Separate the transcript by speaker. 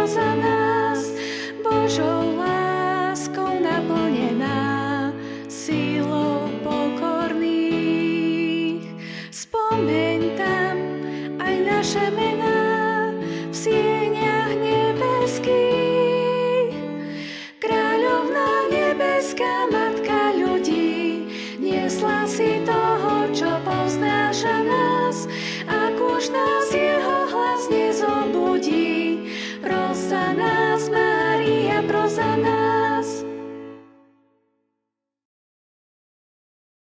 Speaker 1: za nás, Božou láskou naplnená, sílou pokorných. Spomeň tam aj naše mená v sieniach nebeských. Kráľovná nebeská matka ľudí, niesla si toho, čo poznáša nás, ak už nás jeho hlas nezobudí. Pros za nás, Mária, pros za nás.